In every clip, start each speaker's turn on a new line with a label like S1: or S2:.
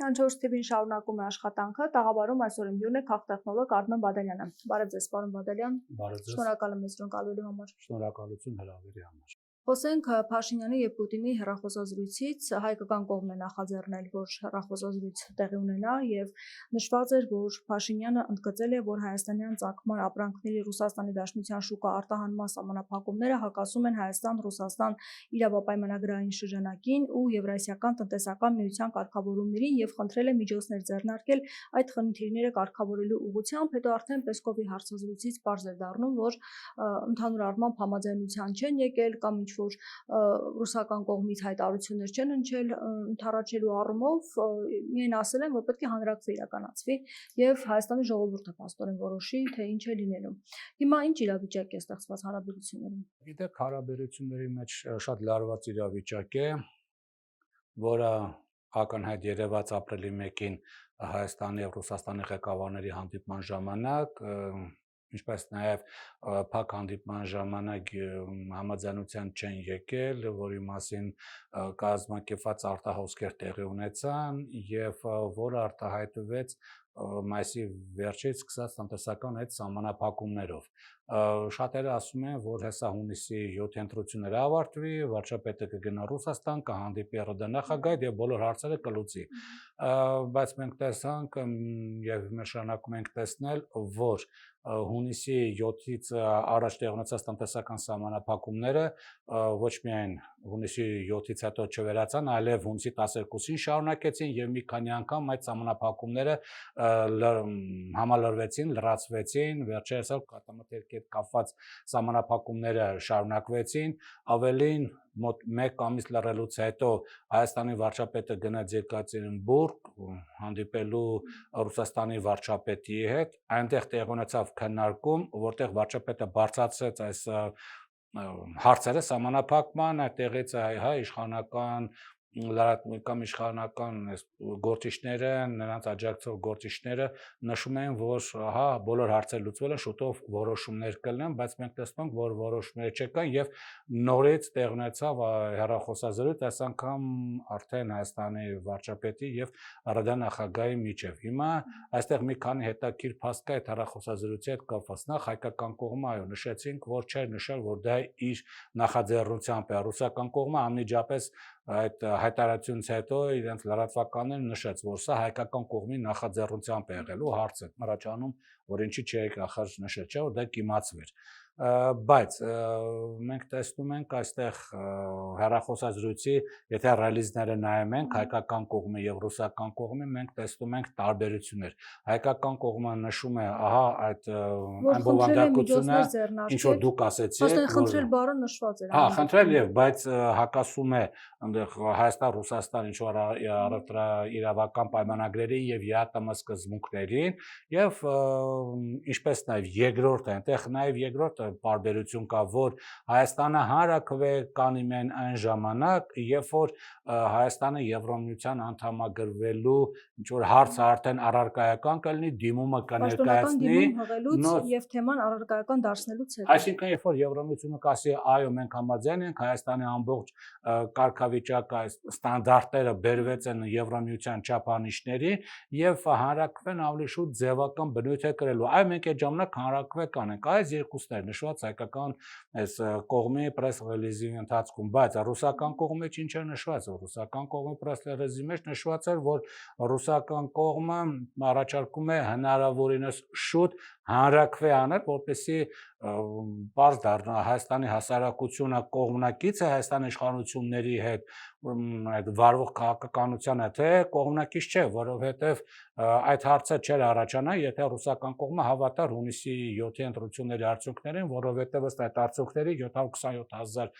S1: 4 թիվին շարունակում է աշխատանքը, տաղավարում այսօր իմ հյուրն է քաղտեխնոլոգ Արմեն Բադալյանը։ Բարև ձեզ, պարոն Բադալյան։
S2: Բարև ձեզ։
S1: Շնորհակալ եմ մեզ ընկալվելու համար։
S2: Շնորհակալություն հրավերի համար։
S1: Խոսենք Փաշինյանի եւ Պուտինի հեռախոսազրույցից, հայկական կողմն է նախաձեռնել, որ հեռախոսազրույց տեղի ունենա եւ նշված էր, որ Փաշինյանը ընդգծել է, որ հայաստանյան ցակման ապրանքների Ռուսաստանի Դաշնության շուկա արտահանման սահմանափակումները հակասում են Հայաստան-Ռուսաստան իրավապայմանագրային շրջանակին ու Եվրասիական տնտեսական միության կարգավորումներին եւ խնդրել է միջոցներ ձեռնարկել այդ խնդիրները կարգավորելու ուղղությամբ, հետո արդեն Պեսկովի հարցազրույցից պարզ է դառնում, որ ընդհանուր առմամբ համաձայնության չեն եկել կամ որ ռուսական կողմից հայտարարություններ չեն ընդառաջելու առումով միայն ասել են, որ պետք է հանրակրվե իրականացվի եւ Հայաստանի ժողովուրդը փաստորեն որոշի, թե ինչ է լինելու։ Հիմա ինչ իրավիճակ է ստեղծված հարաբերություններում։
S2: Գիտեք, հարաբերությունների մեջ շատ լարված իրավիճակ է, որը ակնհայտ երևաց ապրիլի 1-ին Հայաստանի եւ Ռուսաստանի ղեկավարների հանդիպման ժամանակ, ինչպես նաև փակ հանդիպման ժամանակ համաձայնության չեն եկել, որի մասին կազմակերպված արտահոսքեր տեղի ունեցան եւ որը արտահայտվեց մայիսի վերջից սկսած տնտեսական այդ սահմանափակումներով։ Շատերը ասում են, որ հեսա հունիսի 7 ընտրությունները ավարտվի, վարչապետը կգնա Ռուսաստան, կհանդիպի ՌԴ նախագահ եւ բոլոր հարցերը կլուծի։ Բայց մենք տեսանք եւ մենք շարունակում ենք տեսնել, որ հունիսի 7-ից առաջ տեղ ունեցած տնտեսական սահմանափակումները ոչ միայն հունիսի 7-ից հետո չվերացան, այլև հունիսի 12-ին շարունակեցին եւ մի քանի անգամ այդ սահմանափակումները համալրվեցին, լրացվեցին, վերջերս կատամտերքի հետ կապված սահմանափակումները շարունակվեցին, ավելին մոտ 1 ամիս լռելուց հետո Հայաստանի վարչապետը գնաց Եկատերինբուրգ հանդիպելու Ռուսաստանի վարչապետի հետ, այնտեղ տեղ ունեցավ քննարկում, որտեղ վարչապետը բարձրացրեց այս հարցերը սահմանափակման, այդտեղից իշխանական լրատվական իշխանական գործիչները, նրանց աջակցող գործիչները նշում են, որ բոլոր հարցերը լուծվել են, շուտով որոշումներ կլինեն, բայց մենք տեսնում ենք, որ որոշումներ չկան եւ նորից տեղ ունեցավ հեռախոսազրույց, այս անգամ արդեն Հայաստանի վարչապետի եւ ՌԴ նախագահի միջեւ։ Հիմա այստեղ մի քանի հետաքրքիր փաստ կա այդ հեռախոսազրույցի հետ կապված։ Նախ հայկական կողմը նշեցինք, որ չէր նշել, որ դա իր նախաձեռնությամբ է, ռուսական կողմը անմիջապես այդ հայտարարությունից հետո իրենց լրատվականները նշեց, որ սա հայկական կողմի նախաձեռնությամբ է եղել ու հարց է առաջանում, որ ինչի չի ախր նշել, չէ՞ որ դա կիմացվեր։ Բայց մենք տեսնում ենք այստեղ հեռախոսազրույցի, եթե ռելիզները նայում ենք հայկական կողմի եւ ռուսական կողմի, մենք տեսնում ենք տարբերություններ։ Հայկական կողմը նշում է, այդ այն բովանդակությունը, ինչ որ դուք ասեցիք,
S1: որ խնդրել բառը նշված էր։
S2: Խնդրել եւ բայց հակասում է այնտեղ Հայաստան-Ռուսաստան ինչ որ իրավական պայմանագրերի եւ ԵԱՏՄ սկզբունքներին եւ ինչպես նաեւ երկրորդ այնտեղ նաեւ երկրորդ տարբերություն կա, որ Հայաստանը հանրակրվե կանի մեն այն ժամանակ, երբ որ Հայաստանը Եվրոմիության անդամագրվելու ինչ որ հարցը արդեն առարկայական կլինի, դիմումը կներկայացնի
S1: եւ թեման առարկայական դարձնելուց հետո։
S2: Այսինքն երբ որ Եվրոմիությունը կասի, այո, մենք համաձայն ենք, Հայաստանի ամբողջ կարգավիճակը, այս ստանդարտները բերվեց են Եվրոմիության չափանիշների եւ հանրակրվեն ավելի շուտ ձևական բնույթ է կրելու։ Այ մենք այդ ժամանակ հանրակրվե կանենք։ Այս երկուսներ նշված հայկական այս կողմի պրես ռելիզի ընթացքում, բայց ռուսական կողմի ինչ է նշված, ռուսական կողմի պրես ռելիզի մեջ նշված էր, որ ռուսական կողմը առաջարկում է հնարավորինս շուտ հանրակրվե անել, որպեսզի բարձ դառնա Հայաստանի հասարակությունը կողմնակից է Հայաստանի իշխանությունների հետ այդ վարվող քաղաքականությանը, թե կողմնակից չէ, որովհետև այդ հարցը չէր առաջանա, եթե ռուսական կողմը հավատար հունիսի 7-ի ընտրությունների արդյունքներին, որովհետև ըստ այդ արդյունքների 727,000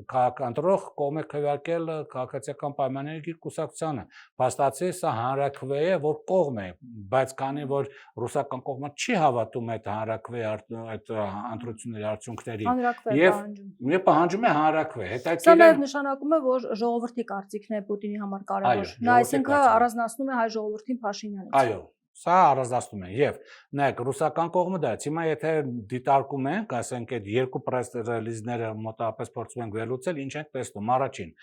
S2: քաղաքընտրող կողմ է քվեարկել քաղաքացիական պայմանների կուսակցությանը։ Փաստացի սա հանրակրվե է, որ կողմ է, բայց քանի որ ռուսական կողմը չի հավատում այդ հանրակրվե այդ ընտրությունների արդյունքներին եւ պահանջում է հանրակրվե։
S1: Սա նաեւ նշանակում է, որ ժողովրդի կարծիքն է Պուտինի համար կարևոր։ Նա այսինքն առանձնացնում է հայ ժողովրդին Փաշինյանից։
S2: Այո, սա առանձնացնում է եւ նայեք ռուսական կողմը դա հիմա եթե դիտարկում ենք, ասենք այդ երկու պրես ռելիզները մոտավորապես փորձում ենք վերլուծել, ինչ ենք տեսնում։ Առաջին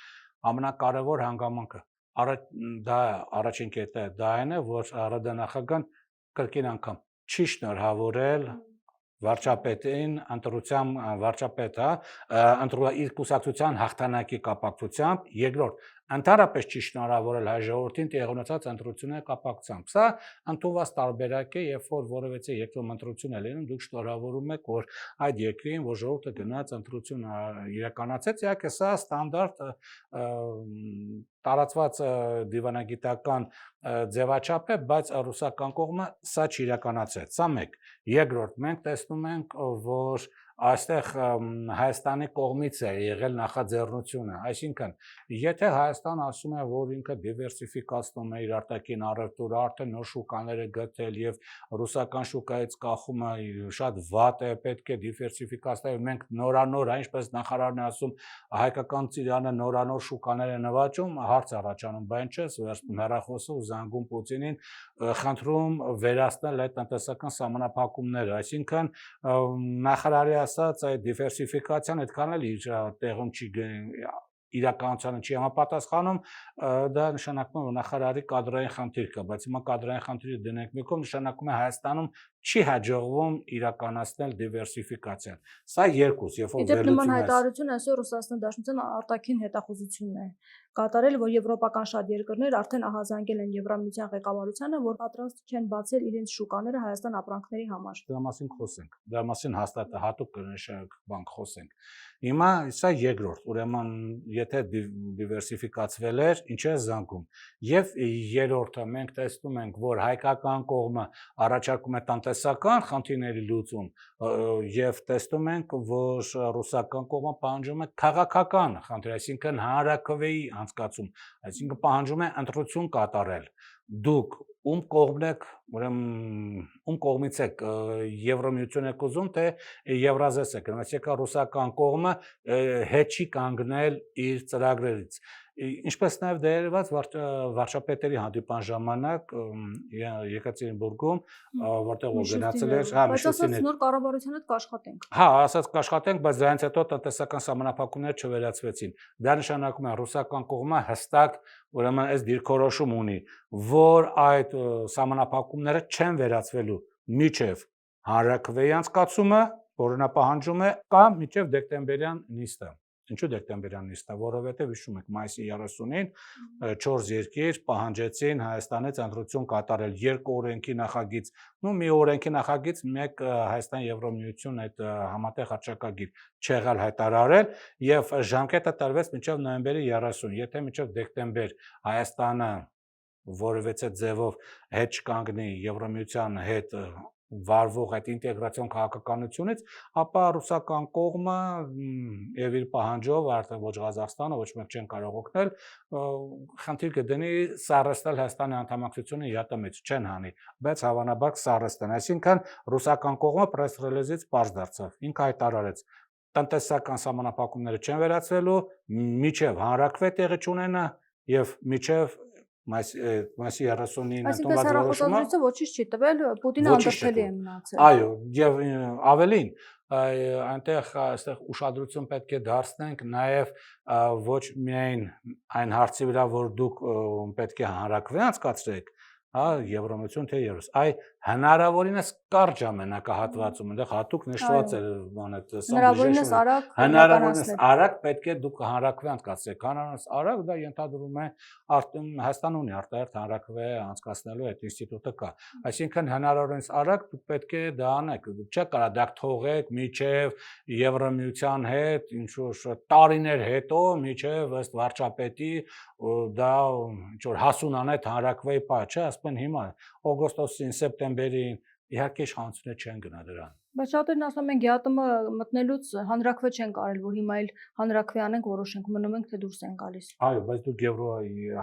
S2: ամենակարևոր հանգամանքը դա առաջին կետը դա այն է, որ ՌԴ նախագահան կրկին անգամ չի շնորհավորել վարչապետին ընտրության վարչապետը իր կուսակցության հաղթանակի կապակցությամբ, երկրորդ ընդհանրապես չի շնորհավորել հայ ժողովրդին տեղի ունեցած ընտրությունների կապակցությամբ։ Սա ընդունված տարբերակ է, երբ որ որևէ երկրում ընտրություն է լինում, դուք շնորհավորում եք, որ այդ երկրին, որ ժողովուրդը գնաց ընտրություն իրականացեց, իհարկե սա ստանդարտ տարածված դիվանագիտական ձևաչափ է, բայց ռուսական կողմը սա չիրականացրեց։ Սա մեկ։ Երկրորդ, մենք տեսնում ենք, որ այստեղ Հայաստանի կողմից է եղել նախաձեռնությունը, այսինքն, եթե Հայաստանը ասում է, որ ինքը դիվերսիֆիկացնում է իր արտաքին առևտուրը, արդեն նոր շուկաներ է գտել եւ ռուսական շուկայից կախումը շատ վատ է, պետք է դիվերսիֆիկացնել, մենք նորանոր, ինչպես նախարարն է ասում, հայկական ծիրանը նորանոր շուկաներ է նվաճում, հարց առաջանում, բան չես վերցնում հեռախոսը ու զանգում Պուտինին, խնդրում վերացնել այդ տնտեսական սահմանափակումները, այսինքն նախարարի ասած այդ դիվերսիֆիկացիան այդքան էլ իր տեղում չի իրականությանը չի համապատասխանում, դա նշանակում է, որ նախարարի կադրային խնդիր կա, բայց հիմա կադրային խնդիրը դնենք մի կողմ, նշանակում է Հայաստանում չի հաջողվում իրականացնել դիվերսիֆիկացիան։ Սա երկուս, երբ որ
S1: վերլուծում ես։ Նման հայտարարություն այսօր Ռուսաստանի Դաշնության արտաքին հետախուզությունն է կատարել, որ եվրոպական շատ երկրներ արդեն ահազանգել են Եվրամիության ղեկավարությանը, որ պատրաստ չեն բացել իրենց շուկաները Հայաստան ապրանքների համար։
S2: Դրա մասին խոսենք, դրա մասին հաստատ հատուկ կնշենք բանկ խոսենք։ Հիմա սա երկրորդ, ուրեմն եթե դիվերսիֆիկացվել էր, ինչ է զանգում։ Եվ երրորդը մենք տեսնում ենք, որ հայկական կողմը առաջարկում է տնտեսական խնդիրների լուծում եւ տեսնում ենք, որ ռուսական կողմը պահանջում է քաղաքական խնդիր, այսինքն հանրաքվեի անցկացում, այսինքն պահանջում է ընտրություն կատարել։ Դուք ում կողմն եք, ուրեմն ում կողմից եք Եվրամիություն եք ուզում, թե Եվրազես եք, այսինքն ռուսական կողմը հետ չի կանգնել իր ծրագրերից։ Ինչպես նաև դերված վարչապետերի հանդիպան ժամանակ Եկատերինբուրգում, որտեղ որ գնացել էր,
S1: բայց ասած նոր կառավարության հետ կաշխատենք։
S2: Հա, ասած կաշխատենք, բայց դրանից հետո տնտեսական սահմանափակումները չվերացվեցին։ Դա նշանակում է ռուսական կողմը հստակ, ուրեմն այս դիրքորոշում ունի, որ այդ սահմանափակումները չեն վերացվելու մինչև հանրաքվեի անցկացումը, որը նա պահանջում է, կամ մինչև դեկտեմբերյան նիստը։ Ինչու դեկտեմբերյան նիստը, որովհետև հիշում եք մայիսի 30-ին 4 երկիր պահանջեցին Հայաստանից ընտրություն կատարել, 2 օրենքի նախագիծ, մի օրենքի նախագիծ, մեկ Հայաստան Եվրամիություն այդ համատեղ հռչակագիր չեղալ հայտարարել եւ ժամկետը տրվեց մինչև նոյեմբերի 30, եթե մինչև դեկտեմբեր Հայաստանը որևէ ձևով հետ չկանգնի Եվրամիության հետ վարվող այդ ինտեգրացիոն քաղաքականությունից, ապա ռուսական կողմը եւ իր պահանջով արդեն ոչ Ղազախստանը, ոչ մեկ չեն կարող օգնել, խնդիր կդնի սառեցնել Հայաստանի անդամակցությունը ԵԱՏՄ-ից, չեն հանի, բայց հավանաբար սառեցնեն, այսինքն ռուսական կողմը պրես ռելիզից պարզ դարձավ, ինքը հայտարարեց տնտեսական սահմանափակումները չեն վերացվելու, մինչև հանրաքվե տեղի չունենա եւ մինչև մայիսի 30-ին
S1: ընդունված որոշումը ոչինչ չի տվել, Պուտինը անդրդելի է մնացել։
S2: Այո, եւ ավելին, այստեղ ուշադրություն պետք է դարձնենք նաեւ ոչ միայն այն հարցի վրա, որ դուք պետք է հանրաքվե անցկացրեք, հա, Եվրամիություն թե Եվրոս, այ հնարավորինս կարճ ժամանակահատվածում, այնտեղ հատուկ նշված է հնարավորինս արագ պետք է դուք հանրաքվե անցկացրեք, հնարավորինս արագ դա ենթադրում է Հայաստանը ունի արտահերթ հանրաքվե անցկացնելու այդ ինստիտուտը կա, այսինքն հնարավորինս արագ դուք պետք է դա անեք, չէ՞ կարա դա թողեք մինչև Եվրամիության հետ, ինչ որ տարիներ հետո, մինչև ըստ վարչապետի դա ինչ որ հասունանետ հանրաքվեի պա, չէ՞, ասում են հիմա օգոստոսին, սեպտեմբերին, իհարկե իշխանությունները չեն գնա դրան։
S1: Բայց շատերն ասում են ԵԱՏՄ մտնելուց հանրաքվե չեն կարել, որ հիմա էլ հանրաքվե անենք, որոշենք, մնում ենք թե դուրս են գալիս։
S2: Այո, բայց դուք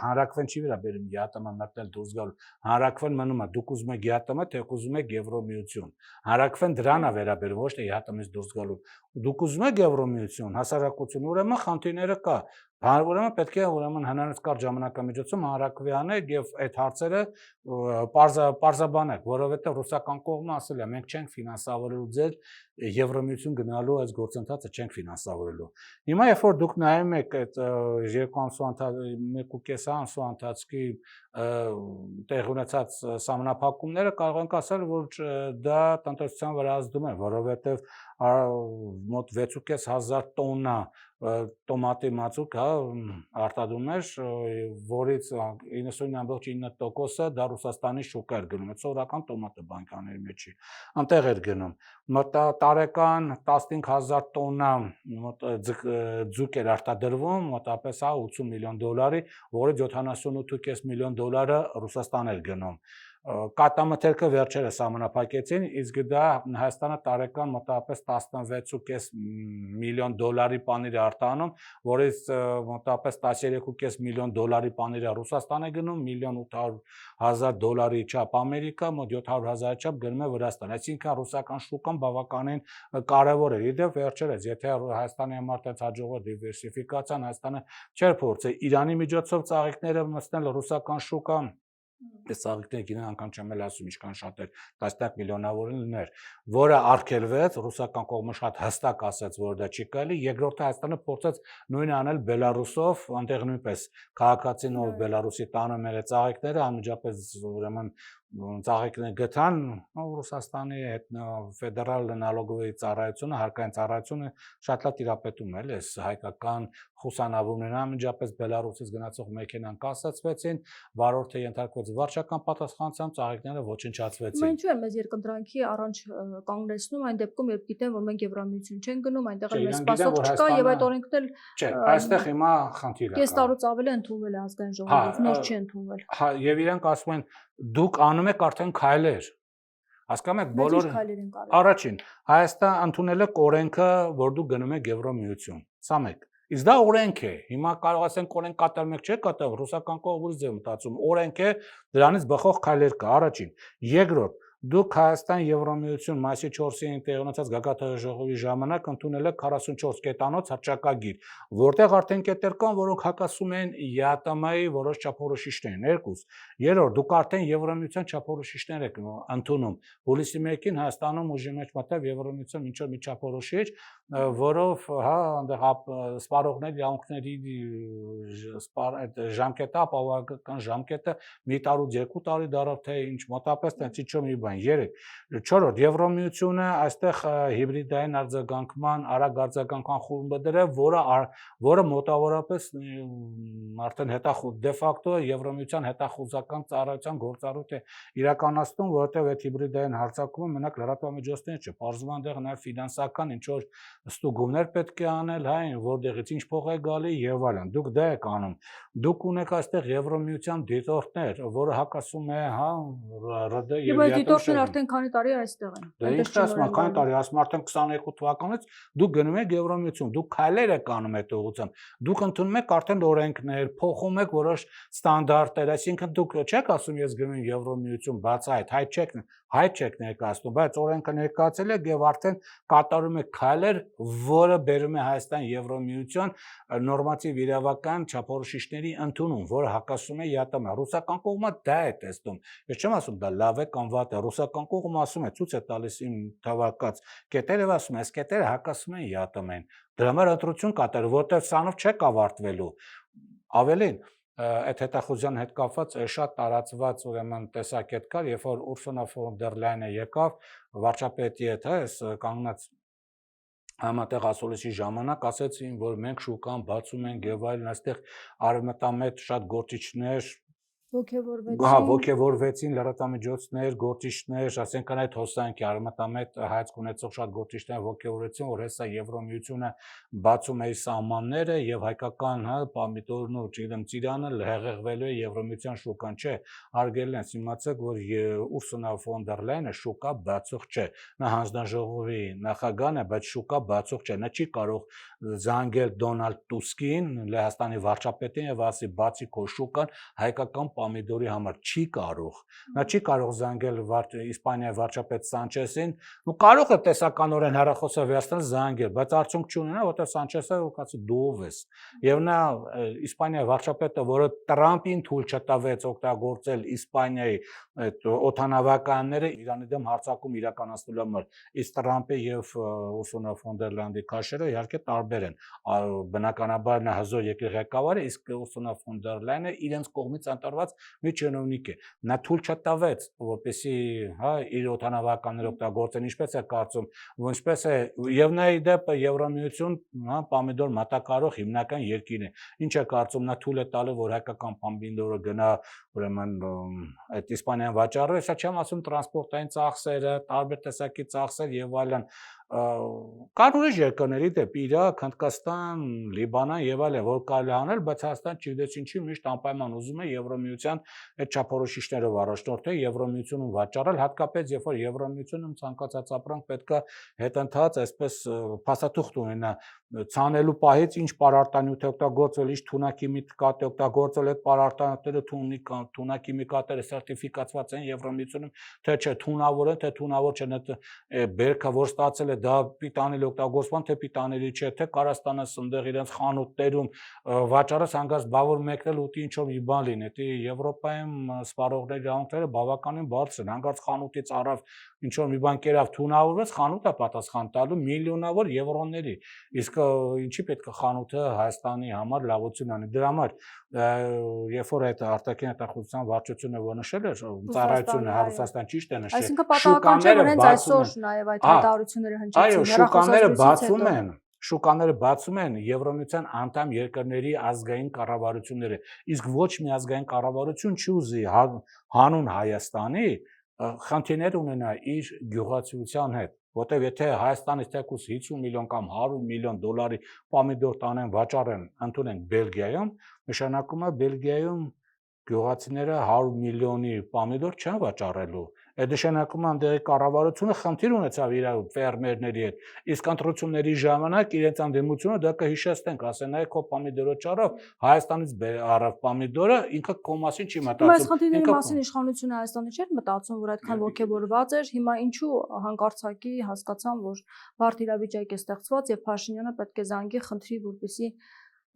S2: հանրաքվեն չի վերաբերում ԵԱՏՄ մտնել դուրս գալու։ Հանրաքվեն մնում է, դուք ուզում եք ԵԱՏՄ, թե ուզում եք Եվրոմիություն։ Հանրաքվեն դրան է վերաբերում, ոչ թե ԵԱՏՄ-ից դուրս գալու։ Դուք ուզում եք Եվրոմիություն, հասարակություն, ուրեմն խնդիրները կա։ Ուրեմն պետք է հնարավորինս կարճ ժամանակամիջոցում հանրաքվե անեք եւ այդ հարցերը պարզաբանեք, որովհետեւ ռուսական կողմը ասել է մենք չենք ֆինանսավորելու վերլուծել Եվրամիություն գնալու այս գործընթացը չենք ֆինանսավորելու։ Հիմա երբ որ դուք նայում եք այդ 1.5 ամսվա տեղ ունեցած սահմանափակումները, կարող ենք ասել, որ դա տնտեսության վրա ազդում է, որովհետև մոտ 6.500 տոննա տոմատի մածուկ արտադրում էր, որից 99.9%-ը դա Ռուսաստանի շուկա էր գնում, այդ սովորական տոմատը բանկաների մեջի, անտեղ էր գնում, տարեկան 15,000 տոննա ձուկ էր արտադրվում, մոտապես $80 միլիոն, որից $78.5 միլիոն Ռուսաստան էր գնում, կատամթերքը վերջերս սահմանափակեցին, իսկ դա Հայաստանը տարեկան մոտավորապես $16.5 միլիոն պանիր է արտանում, որից մոտավորապես $13.5 միլիոն պանիրը Ռուսաստան է գնում, $1.8 միլիոն չափ Ամերիկա, մոտ 700,000 չափ գնում է Վրաստան, այսինքն ռուսական շուկան բավականին կարևոր է, իդեպ վերջերս, եթե Հայաստանի համար տենց հաջողվի դիվերսիֆիկացիան, Հայաստանը չէր փորձել Իրանի միջոցով ծաղիկները մտցնել ռուսական շուկան, այս ծաղիկները գինեն անգամ չեմ էլ ասում ինչքան շատ էր, տասնյակ միլիոնավորներ, որը արգելվեց, ռուսական կողմը շատ հստակ ասաց, որ դա չի կարելի, երկրորդը Հայաստանը փորձեց նույնը անել Բելարուսով, այնտեղ նույնպես քաղաքացիներով Բելարուսի տանում էր ծաղիկները, անմիջապես ուրեմն ծաղիկները գտան, Ռուսաստանի ֆեդերալ նալոգովի ծառայությունը, հարկային ծառայությունը շատ լավ տիրապետում է, այս հայկական խուսանավումներն անմիջապես Բելարուսից գնացող մեքենան կասեցվեցին, վարորդը ենթարկվեց վարչական պատասխանատվության, ծաղիկները ոչնչացվեցին։
S1: Մենք ինչու են մեզ երկընտրանքի առաջ կանգնեցնում այն դեպքում, երբ գիտեն, որ մենք Եվրամիություն չենք գնում, այնտեղ էլ մեզ սպասող չկա եւ այդ օրենքն էլ
S2: չէ, այստեղ հիմա խնդիր է։
S1: Կես տարուց ավել է ընդունվել է ազգային ժողովով, նոր չի ընդունվել։
S2: Հա, եւ իրենք ասում են դուք անում եք արդեն քայլեր։ Հասկանում եք, բոլոր առաջին Հայաստան ընդունել է օրենքը, որ դուք գնում եք Եվրամիություն։ Սա մեկ։ Իսկ դա օրենք է։ Հիմա կարող ասենք օրենք կատարում եք, չէ՞ կատարում, ռուսական կողմից է մտածում։ Օրենք է, դրանից բխող քայլեր կա, առաջին։ Երկրորդ, դուք Հայաստան Եվրամիություն մայիսի 4-ին տեղի ունեցած գագաթնաժողովի ժամանակ ընդունել եք 44 կետանոց հռչակագիր, որտեղ արդեն կետեր կան, որոնք հակասում են ԵԱՏՄ-ի որոշ չափորոշիչներին, երկուս։ Երրորդ, դուք արդեն Եվրամիության չափորոշիչներ եք ընդունում։ Հուլիսի 1-ին Հայաստանում ուժի մեջ մտավ Եվրամիության ինչ-որ մի չափորոշիչ, որով այնտեղ սպառողների իրավունքների ժամկետը, ապահովական ժամկետը մի տարուց 2 տարի դարավ, թե ինչ մոտապես տենց ինչ-որ մի բան, 3, 4-րդ Եվրամիությունը այստեղ հիբրիդային արձագանքման, արագ արձագանքման խումբ դրել, որը մոտավորապես արդեն դե ֆակտո Եվրամիության հետախուզական ծառայության գործառույթ է իրականացնում, որովհետև այդ հիբրիդային հարձակումը մենակ լրատվամիջոցներ չէ, բարձրացման այնտեղ նաև ֆինանսական ինչ որ ստուգումներ պետք է անել, որտեղից ինչ փող է գալի եւ այլն։ Դուք դա եք անում։ Դուք ունեք այստեղ Եվրամիության դիտորդներ, որը հակասում է, ՌԴ եւ
S1: Բայց դիտորդները արդեն քանի տարի այստեղ են։
S2: Դա ինչ ասում եմ, քանի տարի, ասում արդեն 22 թվականից դուք գնում եք Եվրամիություն, դուք քայլեր եք անում այդ ուղղությամբ։ Դուք ընդունում եք արդեն օրենքներ, փոխում եք որոշ ստանդարտներ, այսինքն դուք չեք ասում ես գնում եմ Եվրամիություն, բացահայտ, հայտ չեք ներկայացնում, բայց օրենքը ներկայացել եք եւ արդեն կատարում եք քայլեր, որը բերում է Հայաստան Եվրամիություն նորմատիվ իրավական չափորոշիչների ընդունում, որը հակասում է ԵԱՏՄ։ Ռուսական կողմը դա է տեսնում։ Ես չեմ ասում դա լավ է կամ վատ է, ռուսական կողմը ասում է, ցույց է տալիս իմ թվարկած կետերը եւ ասում է, այս կետերը հակասում են ԵԱՏՄ-ին։ Դրա համար ընտրություն կատարել, որտեղ սանով չեք ավարտվելու։ Ավելին այդ հետախուզության հետ կապված շատ տարածված ուրեմն տեսակետ կար, երբ որ Ուրսուլա ֆոն դեր Լայնը եկավ վարչապետի հետ, այս կանգնած համատեղ ասուլիսի ժամանակ ասեցին, որ մենք շուկան բացում ենք եւ այլն, այստեղ արևմտամետ շատ գործիչներ ոգևորվեցին լրատվամիջոցներ, գործիչներ, ասենք այդ հոսանքի արևմտամետ հայացք ունեցող շատ գործիչներ ոգևորվեցին, որ հեսա Եվրամիությունը բացում է իր սահմանները եւ հայկական պամիդորն ու ծիրանը հեղեղվելու է Եվրամիության շուկան, չէ, արգելեն, իմացեք, որ Ուրսուլա ֆոն դեր Լայնը շուկա բացող չէ, նա հանձնաժողովի նախագահն է, բայց շուկա բացող չէ, նա չի կարող զանգել Դոնալդ Տուսկին, Լեհաստանի վարչապետին եւ ասի բացի քո շուկան հայկական պամիդորի համար չի կարող։ Նա չի կարող զանգել Իսպանիայի վարչապետ Սանչեսին, ու կարող է տեսականորեն հեռախոսը վերցնել զանգել, բայց արդյունք չունենա, որտեղ Սանչեսը կասի դու ով ես։ Եվ նա Իսպանիայի վարչապետը, որը Տրամպին թույլ չտվեց օգտագործել Իսպանիայի այդ օդանավականները Իրանի դեմ հարձակում իրականացնելու համար, իսկ Տրամպը եւ Ուրսուլա ֆոն դեր Լայանի քաշերը իհարկե տարբեր են։ Բնականաբար նա հզոր երկրի ղեկավարը, իսկ Ուրսուլա ֆոն դեր Լայանը իրենց կողմից ընտրված մի չինովնիկ է։ Նա թույլ չտվեց, որպեսզի իր օդանավականները օգտագործեն, ինչպես է կարծում, ինչպես է եւ նա ի դեպ Եվրամիություն, պամիդոր մատակարարող հիմնական երկիրն է։ Ինչ է կարծում, նա թույլ է տալու, որ հայկական պամիդորը գնա ուրեմն այդ Իսպանիան վաճառի, հեսա չեմ ասում տրանսպորտային ծախսերը, տարբեր տեսակի ծախսեր եւ այլն, կան ուրիշ երկրների դեպ Իրաք, Հնդկաստան, Լիբանան եւ այլն, որ կարելի անել, բայց Հայաստան չգիտես ինչի միշտ անպայման ուզում է Եվրամիության այդ չափորոշիչներով առաջնորդել, Եվրամիությունում վաճառել, հատկապես երբ որ Եվրամիությունում ցանկացած ապրանք պետքա հետընթաց, այսպես փաստաթուղթ ունենա ցանելու պահից ինչ պարարտանյութ է օգտագործվել, ինչ թունաքիմիկատ է օգտագործվել, այդ պարարտանյութերը թունաքիմիկատները սերտիֆիկացված են Եվրամիությունում, թե չէ թունավոր են, թե թունավոր չեն, այդ բերքը որ ստացել է դա պիտանելի օգտագործման, թե պիտանելի չէ, թե կարաստանը սնդեղ իրենց խանութներում վաճառած հանգած բավոր մեկնել ուտի ինչ որ մի բան լինի, դա Եվրոպայում սպառողների իրավունքները բավականին բարձր են, հանգած խանութից առավ ինչ որ մի բան կերավ թունավորվեց, խանութը պատասխան տալու միլիոնավոր եվրոների, իսկ ինչի պետք է խանութը Հայաստանի համար լավություն անի, դրա համար երբ որ այդ արտաքին հետախուզության վարչությունը նշել էր ծառայությունը Ռուսաստան ճիշտ է նշել,
S1: այսինքն պատահական չէ, որ հենց այսօր նաեւ այդ հայտարարությունները հնչեցին,
S2: այո, շուկաները բացում են Եվրամիության անդամ երկրների ազգային կառավարությունները, իսկ ոչ մի ազգային կառավարություն չուզի հանուն Հայաստանի խնդիրներ ունենա իր գյուղացիության հետ, որտեղ եթե Հայաստանից թեկուզ 50 միլիոն կամ 100 միլիոն դոլարի պամիդոր տանեն վաճառեն, ընդունենք Բելգիայում, նշանակում է Բելգիայում գյուղացիները 100 միլիոնի պամիդոր չեն վաճառելու։ Այդ նշանակում է այնտեղի կառավարությունը խնդիր ունեցավ իր ֆերմերների հետ, իսկ ընտրությունների ժամանակ իրենց անդեմությունը դա կհիշեցնենք, ասեն այ քո պամիդորը ճարավ, Հայաստանից առավ պամիդորը, ինքը քո մասին չի մտածում։
S1: Այս խնդիրների մասին իշխանությունը Հայաստանի չէր մտածում, որ այդքան ողջևորված էր, հիմա ինչու հանկարծակի հասկացան, որ բարդ իրավիճակ է ստեղծված եւ Փաշինյանը պետք է զանգի խնդրի, որպեսզի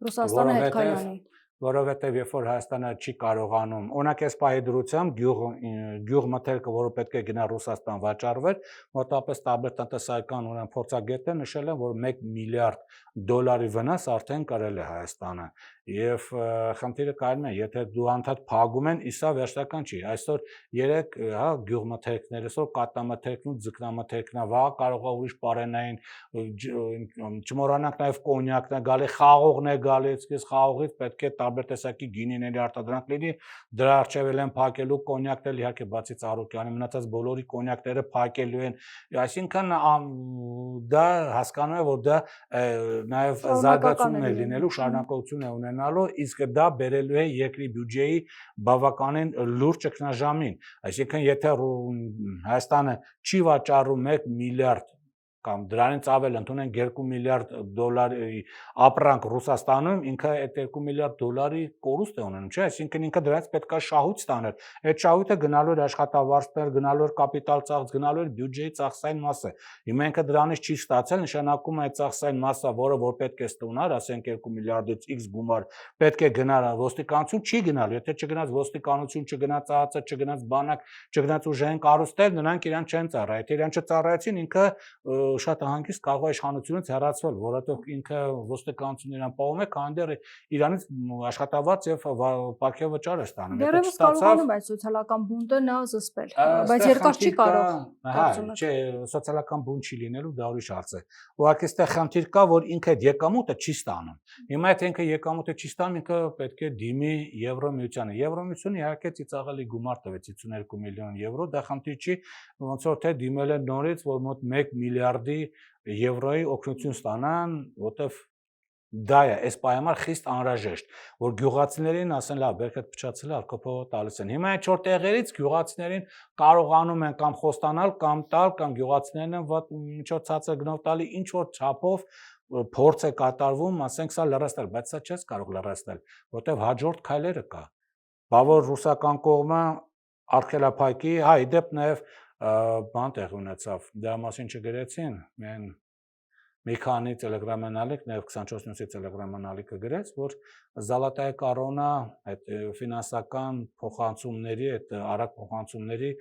S1: Ռուսաստանը հետ քայլանի։
S2: Որովհետև երբ որ Հայաստանը չի կարողանում, օրինակ այս պահի դրությամբ գյուղմթերքը, որը պետք է գնա Ռուսաստան վաճառվեր, մոտավորապես տարբեր տնտեսական ուրեմն փորձագետներ նշել են, որ 1 միլիարդ դոլարի վնաս արդեն կրել է Հայաստանը։ Եվ խնդիրը կայանում է, եթե դու անդադ փակում են, իսա վերջնական չի։ Այսօր 3 գյուղմթերքներ, այսօր կատամթերքն ու ձկնամթերքն է, վաղ կարող է ուրիշ պարենային, չմոռանանք նաև կոնյակն է գալի, խաղողն է գալի, իսկ խաղողից պետք է տարբեր տեսակի գինիների արտադրանք լինի, դրա արժեվել են փակելու կոնյակն էլ իհարկե բացի Ծառուկյանի մնացած բոլորի կոնյակները փակելու են, այսինքն դա հասկանում է, որ դա նաև զարգացում է լինելու, շարունակություն է ունենալու, իսկ դա բերելու է երկրի բյուջեի բավականին լուրջ ճգնաժամին, այսինքն եթե Հայաստանը չի վաճառում 1 միլիարդ կամ դրանից ավել ընդունենք 2 միլիարդ դոլարի ապրանք Ռուսաստանում, ինքը այդ 2 միլիարդ դոլարի կորուստ է ունենում, չէ՞, այսինքն ինքը դրանից պետքա շահույթ ստաներ։ Այդ շահույթը գնալու էր աշխատավարձներ, գնալու էր կապիտալ ծախս, գնալու էր բյուջեի ծախսային մասը։ Հիմա ինքը դրանից չի ստացել, նշանակում է այդ ծախսային մասը, որը որ պետք է ստանար, ասենք 2 միլիարդից X գումար, պետք է գնար ոստիկանություն, չի գնալու։ Եթե չգնաց ոստիկանություն, չգնաց ԱԱՑ, չգնաց բանակ, չգնաց ուժային կառույցներ, նրանք իրան չեն ծառայ։ Եթե իրան չծառայեցին, ինքը շատ հանգիստ կարող է իշխանությունից հեռացվել, որովհետև ինքը ոստիկանությունն իրան պահում է, քանի դեռ իրանից աշխատավարձ եւ պարգև վճար է ստանում։
S1: Դեռևս կարողանում է սոցիալական բունտը նա զսպել, բայց երկար չի կարող։
S2: Չէ, սոցիալական բունտ չի լինելու, դա ուրիշ հարց է։ Ուղղակի այստեղ խնդիր կա, որ ինքը այդ եկամուտը չի ստանում։ Հիմա եթե ինքը եկամուտը չի ստանում, ինքը պետք է դիմի Եվրամիությանը։ Եվրամիությունը իհարկե ծիծաղելի գումար տվեց 52 միլիոն եվրո, դա խնդիր չի, ոնց որ թե դիմել են նորից, որ մոտ 1 միլիարդի եվրոյի օգնություն ստանան, որտեվ դա է, այս պայմար խիստ անհրաժեշտ, որ գյուղացիներին ասեն լավ, բերքդ փչացել է, արկոփողը տալիս են։ Հիմա այդ 4 տեղերից գյուղացիներին կարողանում են կամ խոստանալ, կամ տալ, կամ գյուղացիներն են ինչ որ ցածր գնով տալի, ինչ որ չափով փորձ է կատարվում, ասենք սա լրացնել, բայց սա չես կարող լրացնել, որտեվ հաջորդ քայլերը կա։ բա որ ռուսական կողմը արգելափակի, հա իդեպ նաև բան տեղ ունեցավ, դրա մասին չգրեցին, միայն մի քանի տելեգրամանալիք, նաև 24-ի տելեգրամանալիքը գրեց, որ Զալատայա Կորոնա այդ ֆինանսական փոխանցումների, այդ արագ փոխանցումների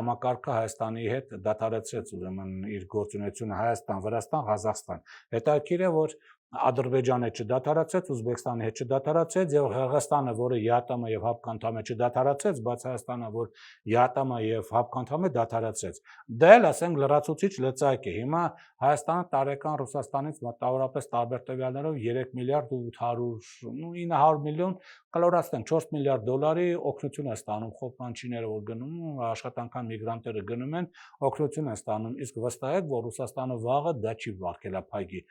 S2: համակարգը Հայաստանի հետ դադարեցրեց ուրեմն իր գործունեությունը Հայաստան, Վրաստան, Ղազախստան։ Հետաքրքիր է, որ Ադրբեջանը չդադարեցրեց, Ուզբեկստանի հետ չդադարեցրեց եւ Ղրղստանը, որը ԵԱՏՄ եւ ՀԱՊԿ անդամ է, չդադարեցրեց, բայց Հայաստանը, որ ԵԱՏՄ եւ ՀԱՊԿ անդամ է, դադարեցրեց։ Դա էլ ասենք լրացուցիչ լծակ է։ Հիմա Հայաստանը տարեկան Ռուսաստանից մոտավորապես տարբեր տվյալներով 3 միլիարդ ու 800, 900 միլիոն կլորացնենք 4 միլիարդ դոլարի օգնություն է ստանում խոփանչիները, որ գնում, աշխատանքան միգրանտները գնում են, օգնություն են ստանում, իսկ վստահ եք, որ Ռուսաստանը վաղը դա չի արգելափակի։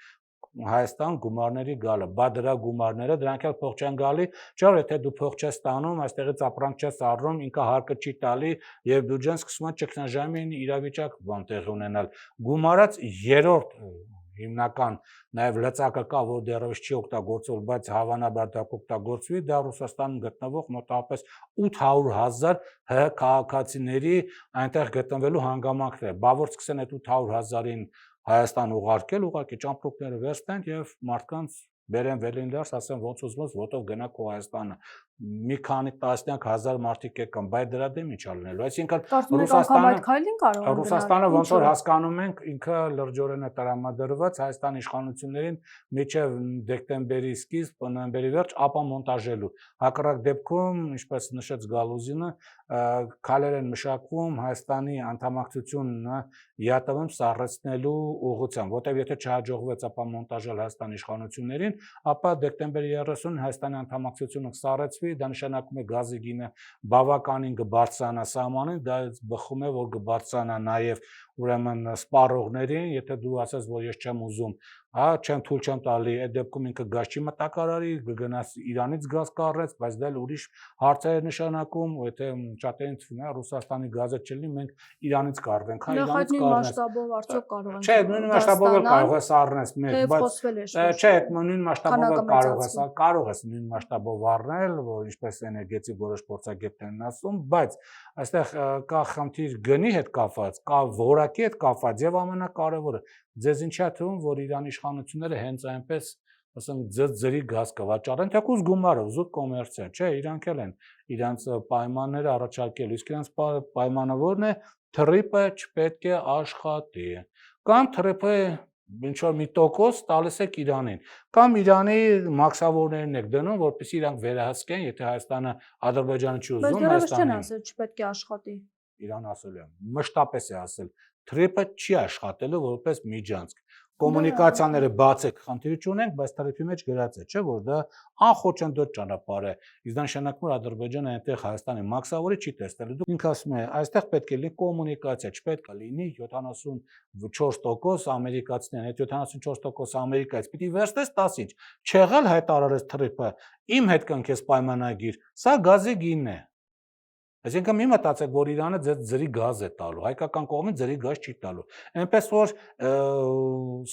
S2: Հայաստան գումարների գալը, բա դրա գումարները դրանք էլ փող չեն գալի, չէ՞ որ եթե դու փող չես ստանում, այստեղից ապրանք չես առնում, ինքը հարկը չի տալի եւ դու ջան սկսում ես ճգնաժամային իրավիճակ բան տեղի ունենալ։ Գումարած երրորդ հիմնական նաև լծակը կա, որ դեռևս չի օգտագործվել, բայց հավանաբար դա կօգտագործվի, դա Ռուսաստանում գտնվող մոտավորապես 800,000 ՀՀ քաղաքացիների այնտեղ գտնվելու հանգամանքն է։ Բա որ սկսեն այդ 800,000-ին Հայաստան ուղարկել, ուղղակի ճամպրուկները վերցնեն եւ մարդկանց բերեն վերին լարս, ասեն ոնց ուզում ես, ոտով գնա քո Հայաստանը։ Մի քանի տասնյակ հազար մարդիկ եկան, բայց դրա դեմ ինչ ալնելու։ Այսինքն Ռուսաստանը ոնց որ հասկանում ենք, ինքը լրջորեն է տրամադրված Հայաստանի իշխանություններին մինչև դեկտեմբերի սկիզբ, նոյեմբերի վերջ ապամոնտաժելու։ Հակառակ դեպքում, ինչպես նշեց Գալուզինը, քայլեր են մշակվում Հայաստանի անդամակցությունը ԵԱՏՄ-ում սառեցնելու ուղղությամբ, որտեղ եթե չհաջողվեց ապամոնտաժել Հայաստանի իշխանություններին, ապա դեկտեմբերի 30-ին Հայաստանի անդամակցությունը սառեցվի, դա նշանակում է գազի գինը բավականին կբարձրանա սահմանին, դա բխում է, որ կբարձրանա նաև ուրեմն սպառողներին, եթե դու ասես, որ ես չեմ ուզում, հա, չեմ թույլ չեմ տալի, այդ դեպքում ինքը գազ չի մտակարարի, կգնաս Իրանից գազ կառեց, բայց դա էլ ուրիշ հարցեր նշանակում, եթե ճատերին թվում է Ռուսաստանի գազը չլինի, մենք Իրանից կառնենք, հա, Իրանից կառնենք։
S1: Մասշտաբով արդյոք կարող ենք։
S2: Չէ, նույն մասշտաբով էլ կարող ես առնես մեկ, բայց չէ, նույն մասշտաբով կարող ես նույն մասշտաբով առնել, որ ինչպես էներգետիկ որոշ փորձագետներ են ասում, բայց այստեղ կա խնդիր գնի հետ կապված, կա որակի հետ կապված եւ ամենակարևորը ձեզ ինչա թվում, որ Իրանի իշխանությունները հենց այնպես, ասենք, ձրի գազ կվաճառեն, թեկուզ գումարով, զուտ կոմերցիա, չէ, իրանք էլ են իրանց պայմանները առաջարկել, իսկ իրանց պայմանը որն է, թրիպը չպետք է աշխատի, կամ թրիպը ինչ-որ մի տոկոս տալիս եք Իրանին, կամ Իրանի մաքսավորներին եք դնում, որպեսզի իրանք վերահսկեն, եթե Հայաստանը Ադրբեջանը չի ուզում,
S1: Հայաստանին։ Բայց դեռևս չեն ասել չպետք է աշխատի։
S2: Իրան ասել է, մշտապես է ասել, թրիպը չի աշխատելու որպես միջանցք։ Կոմունիկացիաները բացեք, խնդիր չունենք, բայց թրիպի մեջ գրած է, չէ՞ որ դա անխոչնդոտ ճանապարհ է։ Իսկ դա նշանակում է Ադրբեջանը այնտեղ Հայաստանի մաքսավորի չի տեսնելու։ Դուք ինքը ասում է, այստեղ պետք է լինի կոմունիկացիա, չպետք է լինի 74% ամերիկացիներն, այդ 74% ամերիկայից պիտի վերցնես 10-ինչ, չեղալ հայտարարես թրիպը, իմ հետ կնքես պայմանագիր, սա գազի գինն է։ Այսինքն մի մտածեք, որ Իրանը ձրի գազ է տալու, հայկական կողմից ձրի գազ չի տալու։ Այնպես որ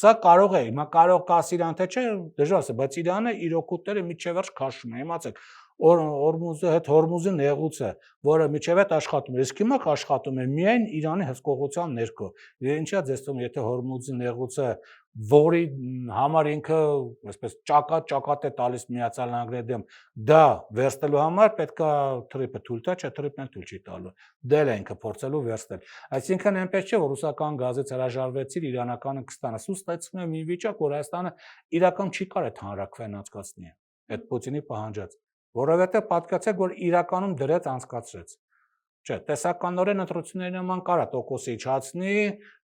S2: սա կարող է, հիմա կարող կաս Իրան թե չէ, դժվար է, բայց Իրանը իր օգուտները միջև վերջ քաշում է, իմացեք, Հորմուզի հետ Հորմուզի նեղուցը, որը միջև հետ աշխատում է, իսկ հիմա աշխատում է միայն Իրանի հսկողության ներքո։ Ինչա ձեզ թվում, եթե Հորմուզի նեղուցը, որի համար ինքը այսպես ճակատ է տալիս Միացյալ Նահանգների դեմ, դա վերցնելու համար պետքա թրիպը թույլ տա, չէ, թրիպն թույլ չի տալու։ Դա էլ է ինքը փորձելու վերցնել։ Այսինքն այնպես չէ, որ ռուսական գազից հրաժարվեցիր, իրանականը կստանաս, ու ստացվում է մի վիճակ, որ Հայաստանը իրական չի կարող այդ հանրաքվեն անցկացնի, այդ Պուտինի պահանջած, որովհետև պատկացեք, որ իրականում դրեց անցկացրեց։ Չէ, տեսականորեն ընտրությունների նման կարա տոկոսը իջացնի